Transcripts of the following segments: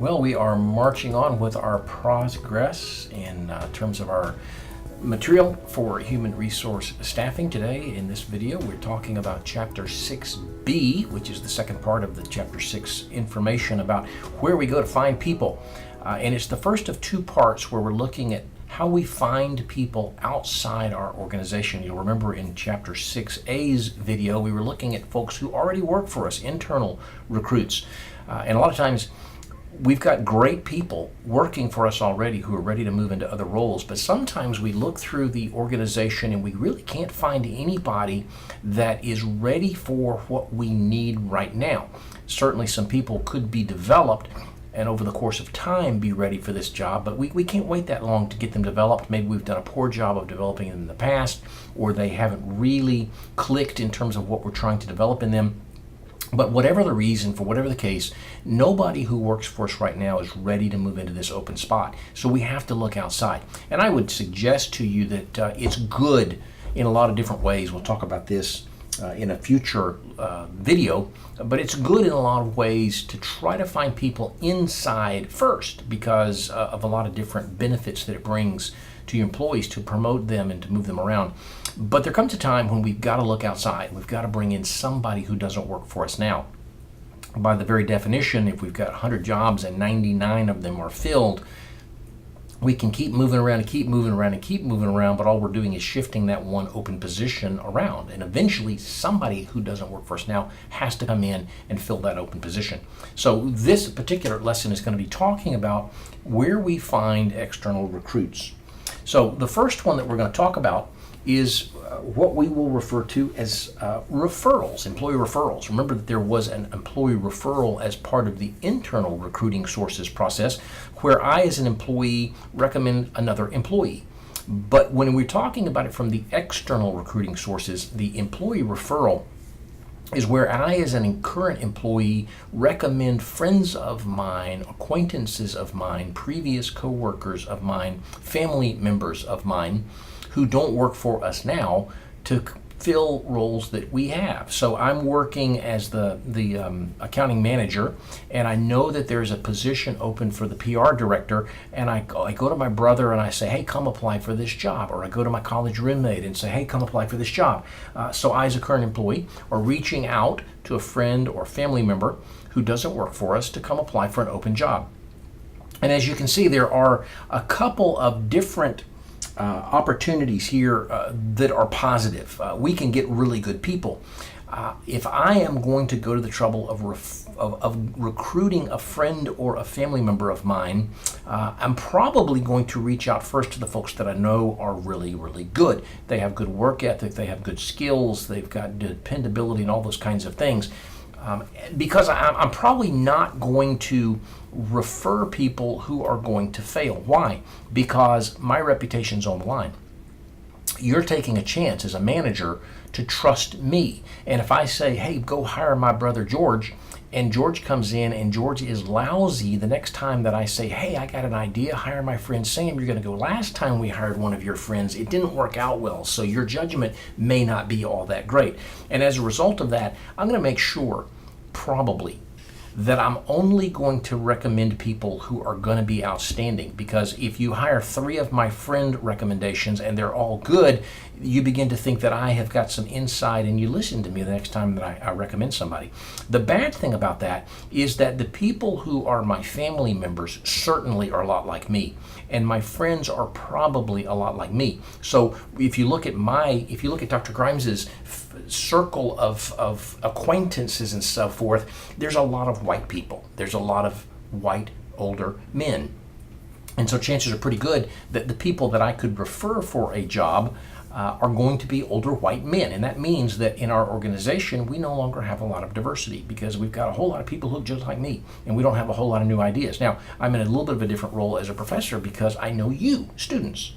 Well, we are marching on with our progress in terms of our material for human resource staffing. Today in this video we're talking about Chapter 6B, which is the second part of the Chapter 6 information about where we go to find people. And it's the first of two parts where we're looking at how we find people outside our organization. You'll remember in Chapter 6A's video we were looking at folks who already work for us, internal recruits. And a lot of times we've got great people working for us already who are ready to move into other roles, but sometimes we look through the organization and we really can't find anybody that is ready for what we need right now. Certainly some people could be developed and over the course of time be ready for this job, but we can't wait that long to get them developed. Maybe we've done a poor job of developing them in the past, or they haven't really clicked in terms of what we're trying to develop in them. But whatever the reason, for whatever the case, nobody who works for us right now is ready to move into this open spot. So we have to look outside. And I would suggest to you that it's good in a lot of different ways. We'll talk about this in a future video, but it's good in a lot of ways to try to find people inside first because of a lot of different benefits that it brings to your employees to promote them and to move them around. But there comes a time when we've got to look outside. We've got to bring in somebody who doesn't work for us now. By the very definition, if we've got 100 jobs and 99 of them are filled, we can keep moving around and keep moving around and keep moving around, but all we're doing is shifting that one open position around. And eventually somebody who doesn't work for us now has to come in and fill that open position. So this particular lesson is going to be talking about where we find external recruits. So the first one that we're going to talk about is what we will refer to as referrals, employee referrals. Remember that there was an employee referral as part of the internal recruiting sources process where I as an employee recommend another employee. But when we're talking about it from the external recruiting sources, the employee referral is where I as an current employee recommend friends of mine, acquaintances of mine, previous coworkers of mine, family members of mine who don't work for us now to fill roles that we have. So I'm working as the accounting manager, and I know that there's a position open for the PR director, and I go to my brother and I say, hey, come apply for this job. Or I go to my college roommate and say, hey, come apply for this job. So I as a current employee are reaching out to a friend or family member who doesn't work for us to come apply for an open job. And as you can see, there are a couple of different opportunities here that are positive. We can get really good people. If I am going to go to the trouble of recruiting a friend or a family member of mine, I'm probably going to reach out first to the folks that I know are really, really good. They have good work ethic, they have good skills, they've got dependability and all those kinds of things. Because I'm probably not going to refer people who are going to fail. Why? Because my reputation's on the line. You're taking a chance as a manager to trust me. And if I say, hey, go hire my brother George, and George comes in and George is lousy, the next time that I say, hey, I got an idea, hire my friend Sam, you're going to go, last time we hired one of your friends, it didn't work out well, so your judgment may not be all that great. And as a result of that, I'm going to make sure, probably, that I'm only going to recommend people who are going to be outstanding, because if you hire 3 of my friend recommendations and they're all good, you begin to think that I have got some insight and you listen to me the next time that I recommend somebody. The bad thing about that is that the people who are my family members certainly are a lot like me, and my friends are probably a lot like me. So if you look at Dr. Grimes's circle of acquaintances and so forth, there's a lot of white people. There's a lot of white older men. And so chances are pretty good that the people that I could refer for a job are going to be older white men. And that means that in our organization, we no longer have a lot of diversity because we've got a whole lot of people who look just like me, and we don't have a whole lot of new ideas. Now, I'm in a little bit of a different role as a professor because I know you, students.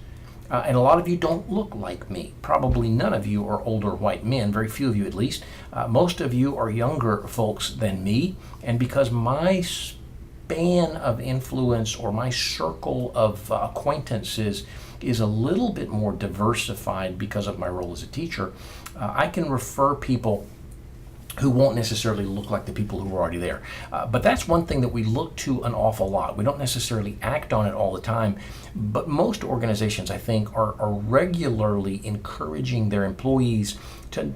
And a lot of you don't look like me. Probably none of you are older white men, very few of you at least. Most of you are younger folks than me, and because my span of influence or my circle of acquaintances is a little bit more diversified because of my role as a teacher, I can refer people who won't necessarily look like the people who are already there. But that's one thing that we look to an awful lot. We don't necessarily act on it all the time, but most organizations, I think, are regularly encouraging their employees to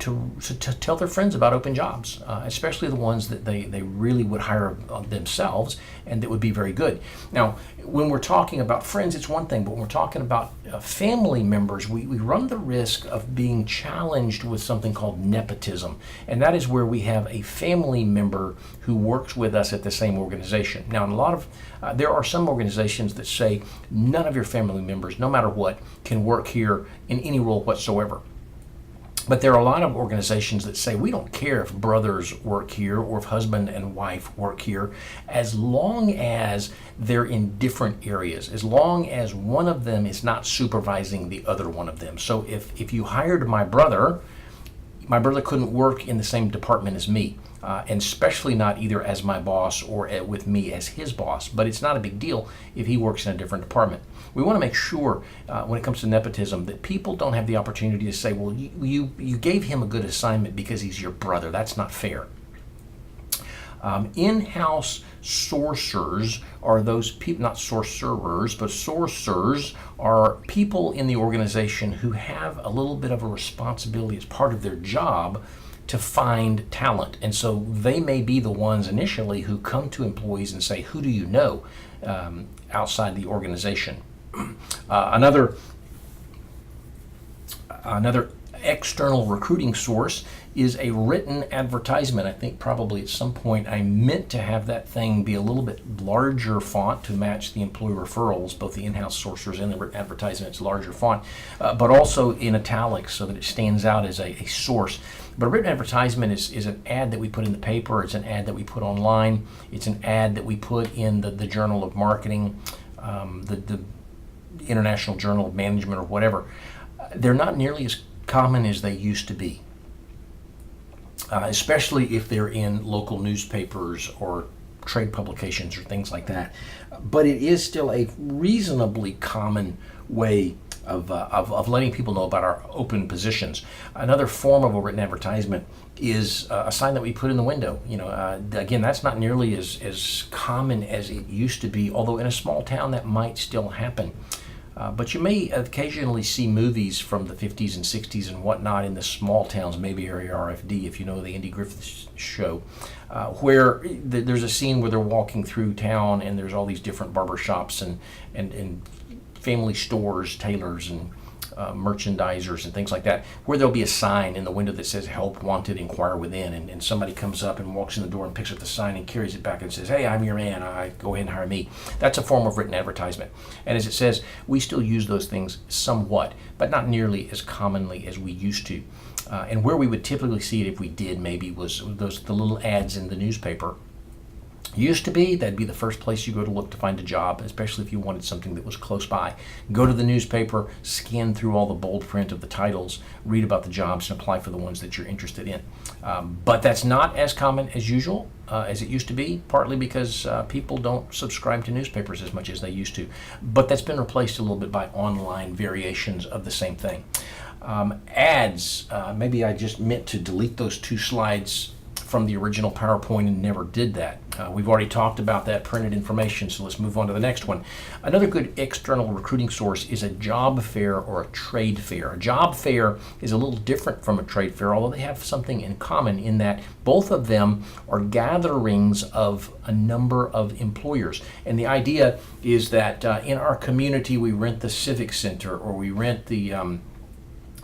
tell their friends about open jobs, especially the ones that they really would hire themselves and that would be very good. Now, when we're talking about friends, it's one thing, but when we're talking about family members, we run the risk of being challenged with something called nepotism, and that is where we have a family member who works with us at the same organization. Now, in a lot of there are some organizations that say none of your family members, no matter what, can work here in any role whatsoever. But there are a lot of organizations that say we don't care if brothers work here or if husband and wife work here, as long as they're in different areas, as long as one of them is not supervising the other one of them. So if you hired my brother couldn't work in the same department as me, and especially not either as my boss or with me as his boss. But it's not a big deal if he works in a different department. We want to make sure when it comes to nepotism that people don't have the opportunity to say, well, you gave him a good assignment because he's your brother. That's not fair. In-house sourcers are those people, not sorcerers, but sourcers are people in the organization who have a little bit of a responsibility as part of their job to find talent. And so they may be the ones initially who come to employees and say, who do you know outside the organization? Another external recruiting source is a written advertisement. I think probably at some point I meant to have that thing be a little bit larger font to match the employee referrals, both the in-house sourcers and the written advertisements, larger font, but also in italics so that it stands out as a source. But a written advertisement is an ad that we put in the paper, it's an ad that we put online, it's an ad that we put in the Journal of Marketing, the International Journal of Management or whatever. They're not nearly as common as they used to be, especially if they're in local newspapers or trade publications or things like that. But it is still a reasonably common way of letting people know about our open positions. Another form of a written advertisement is a sign that we put in the window. Again, that's not nearly as common as it used to be, although in a small town that might still happen. But you may occasionally see movies from the 50s and 60s and whatnot in the small towns, maybe area RFD, if you know the Andy Griffith show, where there's a scene where they're walking through town and there's all these different barber shops and family stores, tailors, and merchandisers and things like that, where there'll be a sign in the window that says help wanted, inquire within, and somebody comes up and walks in the door and picks up the sign and carries it back and says, hey, I'm your man, go ahead and hire me. That's a form of written advertisement. And as it says, we still use those things somewhat, but not nearly as commonly as we used to. And where we would typically see it, if we did maybe, was the little ads in the newspaper. Used to be, that'd be the first place you go to look to find a job, especially if you wanted something that was close by. Go to the newspaper, scan through all the bold print of the titles, read about the jobs, and apply for the ones that you're interested in. But that's not as common as usual as it used to be, partly because people don't subscribe to newspapers as much as they used to. But that's been replaced a little bit by online variations of the same thing. Ads, maybe I just meant to delete those two slides from the original PowerPoint and never did that. We've already talked about that printed information, so let's move on to the next one. Another good external recruiting source is a job fair or a trade fair. A job fair is a little different from a trade fair, although they have something in common in that both of them are gatherings of a number of employers. And the idea is that in our community we rent the Civic Center or we rent the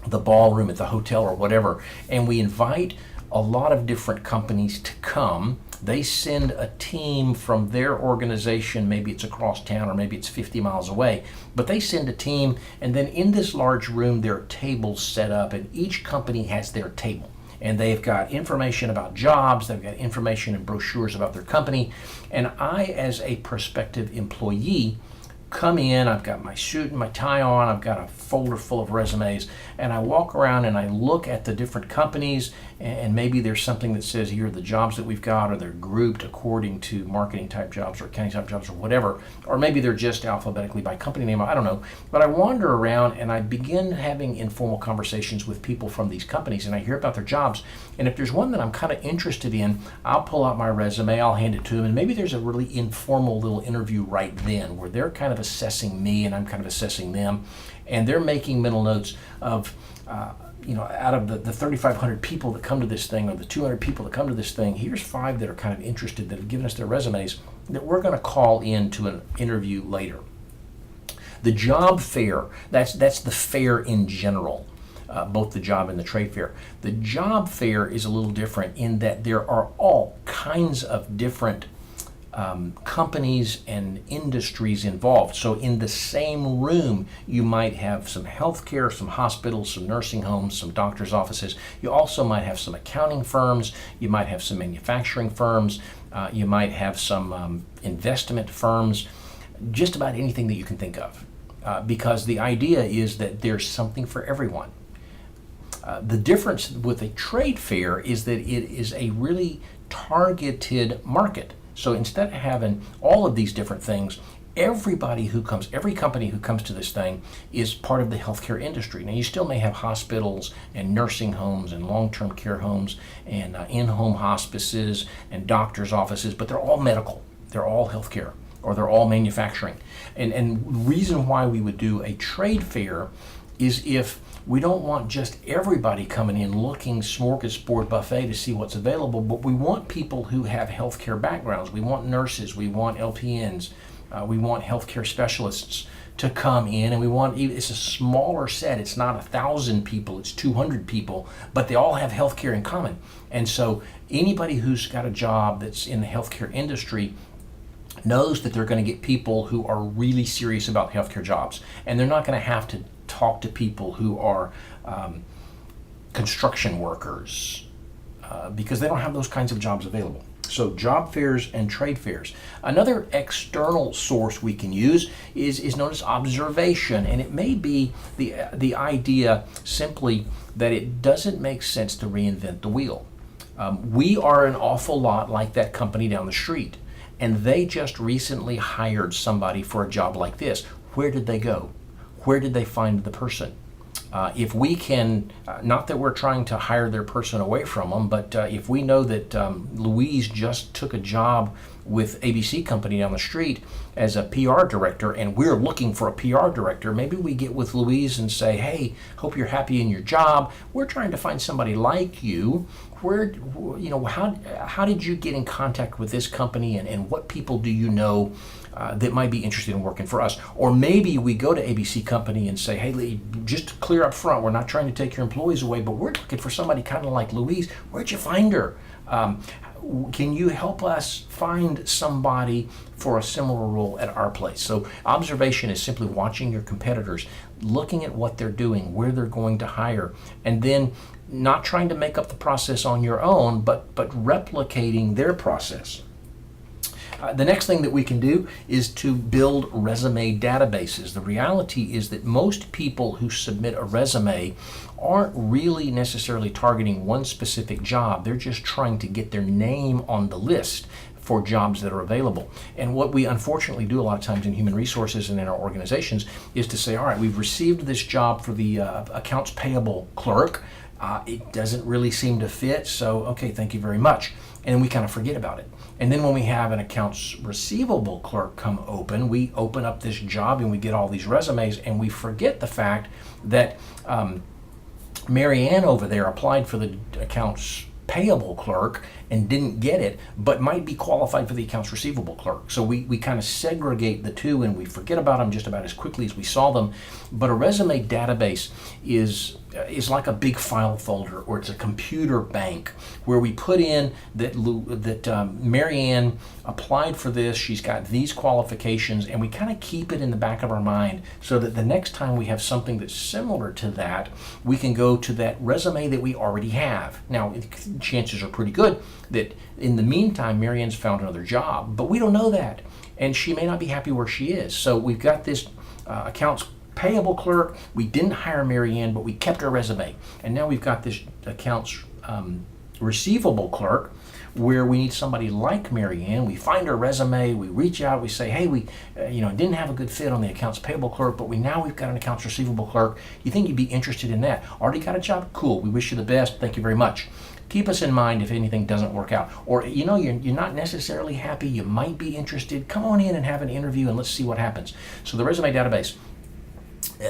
ballroom at the hotel or whatever, and we invite a lot of different companies to come. They send a team from their organization, maybe it's across town or maybe it's 50 miles away, but they send a team, and then in this large room there are tables set up, and each company has their table. And they've got information about jobs, they've got information and brochures about their company, and I, as a prospective employee, come in, I've got my suit and my tie on, I've got a folder full of resumes, and I walk around and I look at the different companies and maybe there's something that says here are the jobs that we've got, or they're grouped according to marketing type jobs or accounting type jobs or whatever, or maybe they're just alphabetically by company name, I don't know. But I wander around and I begin having informal conversations with people from these companies, and I hear about their jobs, and if there's one that I'm kind of interested in, I'll pull out my resume, I'll hand it to them, and maybe there's a really informal little interview right then where they're kind of assessing me and I'm kind of assessing them, and they're making mental notes of out of the 3,500 people that come to this thing, or the 200 people that come to this thing, here's 5 that are kind of interested, that have given us their resumes, that we're going to call in to an interview later. The job fair, that's the fair in general, both the job and the trade fair. The job fair is a little different in that there are all kinds of different companies and industries involved. So in the same room, you might have some healthcare, some hospitals, some nursing homes, some doctors' offices. You also might have some accounting firms. You might have some manufacturing firms. You might have some investment firms. Just about anything that you can think of. Because the idea is that there's something for everyone. The difference with a trade fair is that it is a really targeted market. So instead of having all of these different things, every company who comes to this thing is part of the healthcare industry. Now, you still may have hospitals and nursing homes and long-term care homes and in-home hospices and doctors' offices, but they're all medical. They're all healthcare, or they're all manufacturing. And the reason why we would do a trade fair is if we don't want just everybody coming in looking smorgasbord buffet to see what's available, but we want people who have healthcare backgrounds. We want nurses, we want LPNs, we want healthcare specialists to come in, and it's a smaller set. It's not 1,000 people, it's 200 people, but they all have healthcare in common. And so anybody who's got a job that's in the healthcare industry knows that they're going to get people who are really serious about healthcare jobs, and they're not going to have to talk to people who are construction workers because they don't have those kinds of jobs available. So job fairs and trade fairs. Another external source we can use is known as observation, and it may be the idea simply that it doesn't make sense to reinvent the wheel. We are an awful lot like that company down the street, and they just recently hired somebody for a job like this. Where did they go? Where did they find the person? If we can, not that we're trying to hire their person away from them, but if we know that Louise just took a job with ABC Company down the street as a PR director, and we're looking for a PR director, maybe we get with Louise and say, hey, hope you're happy in your job. We're trying to find somebody like you. How did you get in contact with this company, and what people do you know that might be interested in working for us? Or maybe we go to ABC Company and say, hey, Lee, just to clear up front, we're not trying to take your employees away, but we're looking for somebody kind of like Louise. Where'd you find her? Can you help us find somebody for a similar role at our place? So observation is simply watching your competitors, looking at what they're doing, where they're going to hire, and then not trying to make up the process on your own, but replicating their process. The next thing that we can do is to build resume databases. The reality is that most people who submit a resume aren't really necessarily targeting one specific job. They're just trying to get their name on the list for jobs that are available. And what we unfortunately do a lot of times in human resources and in our organizations is to say, all right, we've received this job for the accounts payable clerk. It doesn't really seem to fit, so okay, thank you very much. And we kind of forget about it. And then when we have an accounts receivable clerk come open, we open up this job and we get all these resumes, and we forget the fact that Mary Ann over there applied for the accounts payable clerk and didn't get it, but might be qualified for the accounts receivable clerk. So we kind of segregate the two, and we forget about them just about as quickly as we saw them. But a resume database is like a big file folder, or it's a computer bank where we put in that Mary Ann applied for this, she's got these qualifications, and we kind of keep it in the back of our mind so that the next time we have something that's similar to that, we can go to that resume that we already have. Now, chances are pretty good that in the meantime, Mary Ann's found another job, but we don't know that, and she may not be happy where she is. So we've got this accounts payable clerk. We didn't hire Mary Ann, but we kept her resume, and now we've got this accounts receivable clerk, where we need somebody like Mary Ann. We find her resume, we reach out, we say, hey, we didn't have a good fit on the accounts payable clerk, but we've got an accounts receivable clerk. You think you'd be interested in that? Already got a job? Cool. We wish you the best. Thank you very much. Keep us in mind if anything doesn't work out. Or, you're not necessarily happy, you might be interested. Come on in and have an interview and let's see what happens. So the resume database.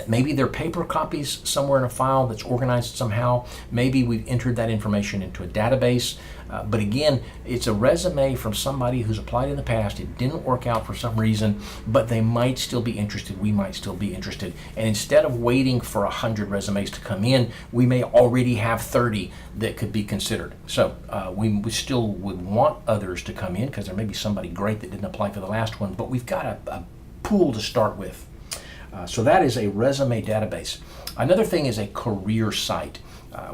Maybe they're paper copies somewhere in a file that's organized somehow. Maybe we've entered that information into a database. But again, it's a resume from somebody who's applied in the past. It didn't work out for some reason, but they might still be interested. We might still be interested. And instead of waiting for 100 resumes to come in, we may already have 30 that could be considered. So we still would want others to come in because there may be somebody great that didn't apply for the last one, but we've got a pool to start with. So that is a resume database. Another thing is a career site,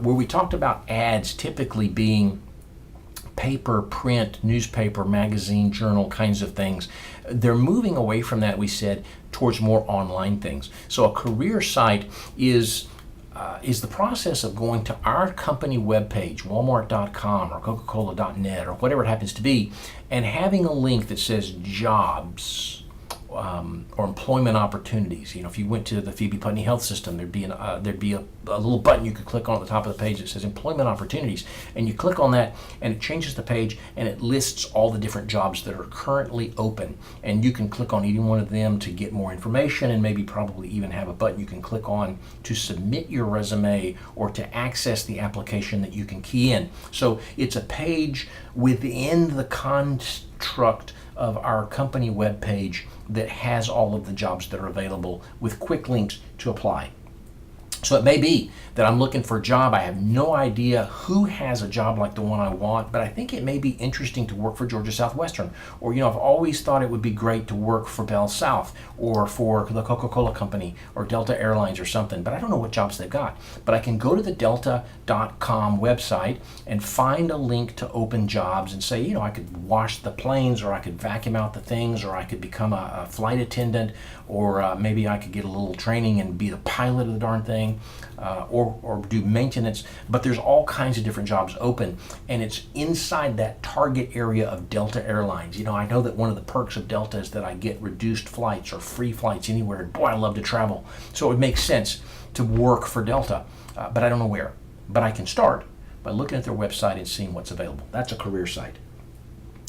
where we talked about ads typically being paper, print, newspaper, magazine, journal kinds of things. They're moving away from that, we said, towards more online things. So a career site is the process of going to our company webpage, walmart.com or coca-cola.net or whatever it happens to be, and having a link that says jobs, or employment opportunities. If you went to the Phoebe Putney Health System, there'd be a little button you could click on at the top of the page that says employment opportunities, and you click on that and it changes the page and it lists all the different jobs that are currently open, and you can click on any one of them to get more information, and maybe probably even have a button you can click on to submit your resume or to access the application that you can key in. So it's a page within the construct of our company webpage that has all of the jobs that are available with quick links to apply. So it may be that I'm looking for a job. I have no idea who has a job like the one I want, but I think it may be interesting to work for Georgia Southwestern. Or, I've always thought it would be great to work for Bell South or for the Coca-Cola Company or Delta Airlines or something, but I don't know what jobs they've got. But I can go to the delta.com website and find a link to open jobs and say, I could wash the planes, or I could vacuum out the things, or I could become a flight attendant, or maybe I could get a little training and be the pilot of the darn thing. Or do maintenance, but there's all kinds of different jobs open, and it's inside that target area of Delta Airlines. I know that one of the perks of Delta is that I get reduced flights or free flights anywhere, and boy, I love to travel. So it would make sense to work for Delta, but I don't know where. But I can start by looking at their website and seeing what's available. That's a career site.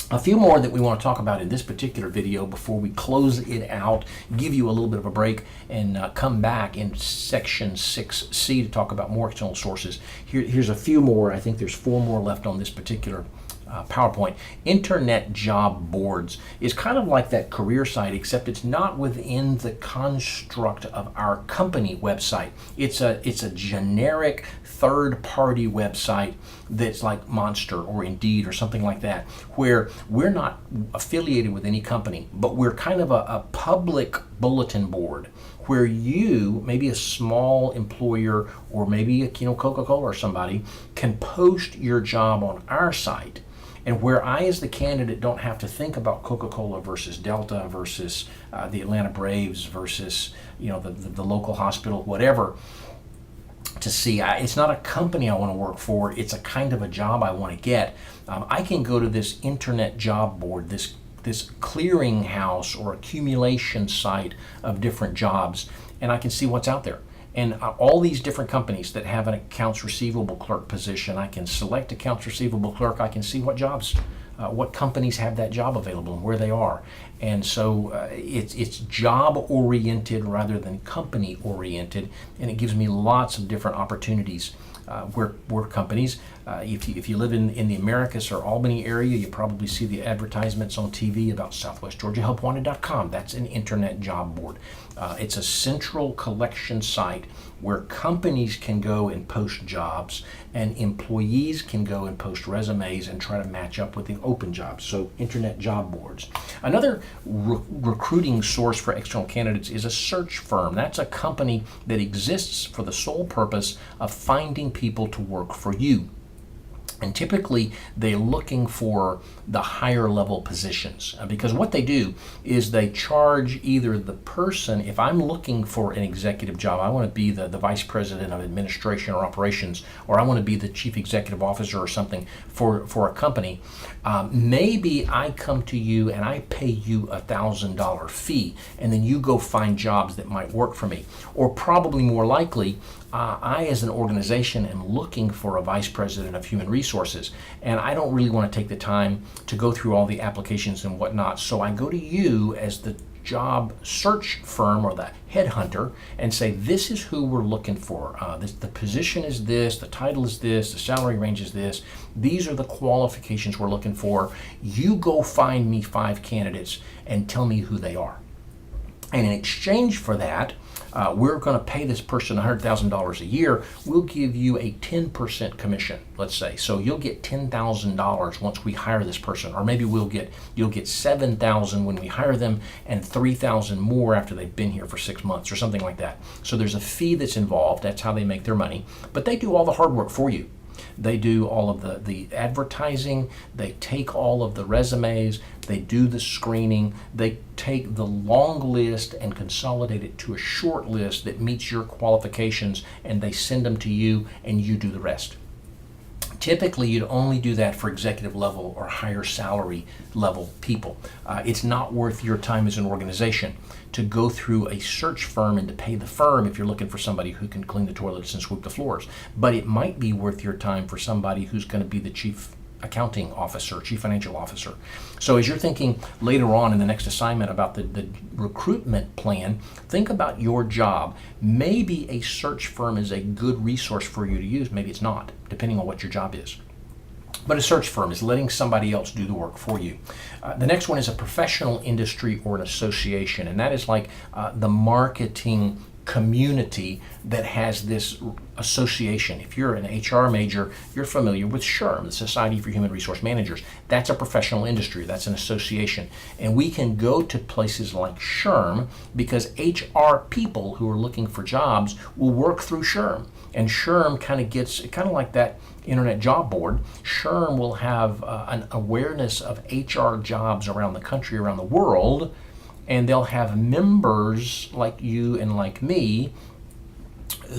A few more that we want to talk about in this particular video before we close it out, give you a little bit of a break, and come back in section 6C to talk about more external sources. Here's a few more. I think there's 4 more left on this particular PowerPoint. Internet job boards is kind of like that career site, except it's not within the construct of our company website. It's a generic third-party website that's like Monster or Indeed or something like that, where we're not affiliated with any company, but we're kind of a public bulletin board where you, maybe a small employer or maybe a Coca-Cola or somebody, can post your job on our site. And where I, as the candidate, don't have to think about Coca-Cola versus Delta versus the Atlanta Braves versus the local hospital, whatever, to see. It's not a company I want to work for. It's a kind of a job I want to get. I can go to this internet job board, this clearinghouse or accumulation site of different jobs, and I can see what's out there. And all these different companies that have an accounts receivable clerk position, I can select accounts receivable clerk. I can see what jobs, what companies have that job available and where they are. And so it's job oriented rather than company oriented, and it gives me lots of different opportunities where companies, if you live in the Americus or Albany area, you probably see the advertisements on TV about SouthwestGeorgiaHelpWanted.com. That's an internet job board. It's a central collection site where companies can go and post jobs, and employees can go and post resumes and try to match up with the open jobs. So internet job boards. Another recruiting source for external candidates is a search firm. That's a company that exists for the sole purpose of finding people to work for you. And typically, they're looking for the higher level positions because what they do is they charge either the person, if I'm looking for an executive job, I want to be the vice president of administration or operations, or I want to be the chief executive officer or something for a company. Maybe I come to you and I pay you $1,000 fee, and then you go find jobs that might work for me. Or probably more likely, I, as an organization, am looking for a vice president of human resources, and I don't really want to take the time to go through all the applications and whatnot. So I go to you as the job search firm or the headhunter and say, this is who we're looking for. The position is this, the title is this, the salary range is this. These are the qualifications we're looking for. You go find me 5 candidates and tell me who they are. And in exchange for that, we're going to pay this person $100,000 a year. We'll give you a 10% commission, let's say. So you'll get $10,000 once we hire this person, or maybe you'll get $7,000 when we hire them, and $3,000 more after they've been here for 6 months, or something like that. So there's a fee that's involved. That's how they make their money. But they do all the hard work for you. They do all of the advertising, they take all of the resumes, they do the screening, they take the long list and consolidate it to a short list that meets your qualifications, and they send them to you, and you do the rest. Typically, you'd only do that for executive level or higher salary level people. It's not worth your time as an organization to go through a search firm and to pay the firm if you're looking for somebody who can clean the toilets and sweep the floors. But it might be worth your time for somebody who's going to be the chief accounting officer, chief financial officer. So as you're thinking later on in the next assignment about the recruitment plan, think about your job. Maybe a search firm is a good resource for you to use. Maybe it's not, depending on what your job is. But a search firm is letting somebody else do the work for you. The next one is a professional industry or an association, and that is like the marketing community that has this association. If you're an HR major, you're familiar with SHRM, the Society for Human Resource Managers. That's a professional industry. That's an association. And we can go to places like SHRM because HR people who are looking for jobs will work through SHRM. And SHRM kind of like that Internet Job Board. SHRM will have an awareness of HR jobs around the country, around the world, and they'll have members like you and like me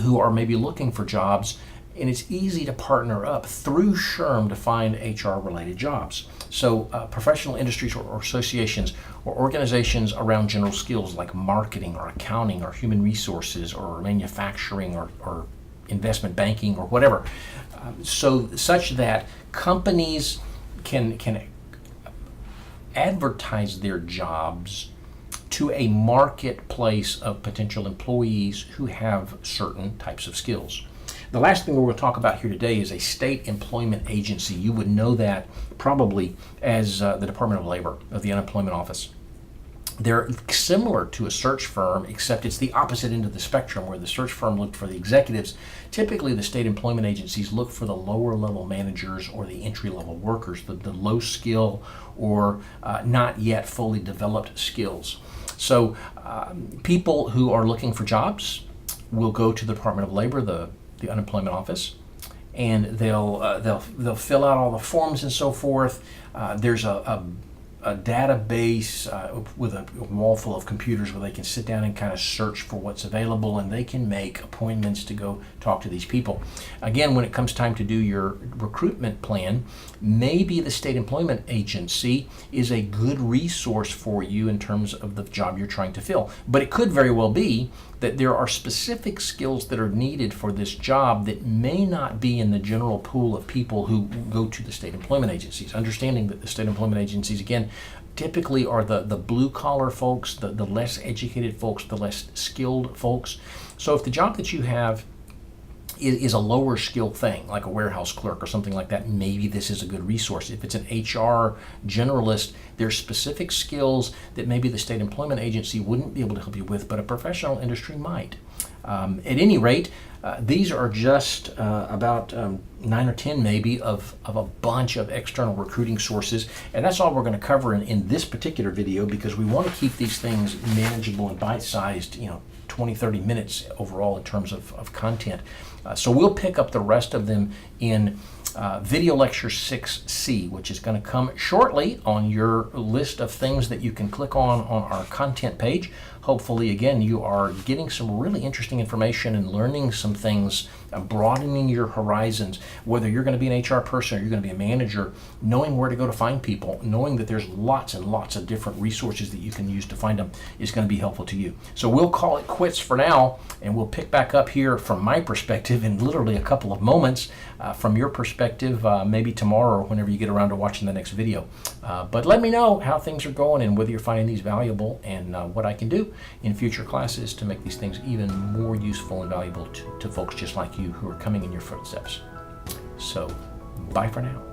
who are maybe looking for jobs, and it's easy to partner up through SHRM to find HR-related jobs. So professional industries or associations or organizations around general skills like marketing or accounting or human resources or manufacturing or investment banking or whatever, such that companies can advertise their jobs to a marketplace of potential employees who have certain types of skills. The last thing we're going to talk about here today is a state employment agency. You would know that probably as the Department of Labor, of the Unemployment Office. They're similar to a search firm, except it's the opposite end of the spectrum, where the search firm looked for the executives. Typically, the state employment agencies look for the lower level managers or the entry level workers, the low skill or not yet fully developed skills. So people who are looking for jobs will go to the Department of Labor, the Unemployment Office, and they'll fill out all the forms and so forth. There's a database with a wall full of computers where they can sit down and kind of search for what's available, and they can make appointments to go talk to these people. Again, when it comes time to do your recruitment plan, maybe the state employment agency is a good resource for you in terms of the job you're trying to fill. But it could very well be that there are specific skills that are needed for this job that may not be in the general pool of people who go to the state employment agencies. Understanding that the state employment agencies, again, typically are the blue-collar folks, the less educated folks, the less skilled folks. So if the job that you have is a lower skill thing, like a warehouse clerk or something like that, maybe this is a good resource. If it's an HR generalist, there's specific skills that maybe the state employment agency wouldn't be able to help you with, but a professional industry might. At any rate, these are just about 9 or 10 maybe of a bunch of external recruiting sources, and that's all we're going to cover in this particular video, because we want to keep these things manageable and bite-sized, 20, 30 minutes overall in terms of content. So we'll pick up the rest of them in Video Lecture 6C, which is going to come shortly on your list of things that you can click on our content page. Hopefully, again, you are getting some really interesting information and learning some things, broadening your horizons, whether you're going to be an HR person or you're going to be a manager, knowing where to go to find people, knowing that there's lots and lots of different resources that you can use to find them is going to be helpful to you. So we'll call it quits for now, and we'll pick back up here from my perspective in literally a couple of moments. From your perspective, maybe tomorrow or whenever you get around to watching the next video. But let me know how things are going and whether you're finding these valuable, and what I can do in future classes to make these things even more useful and valuable to folks just like you who are coming in your footsteps. So, bye for now.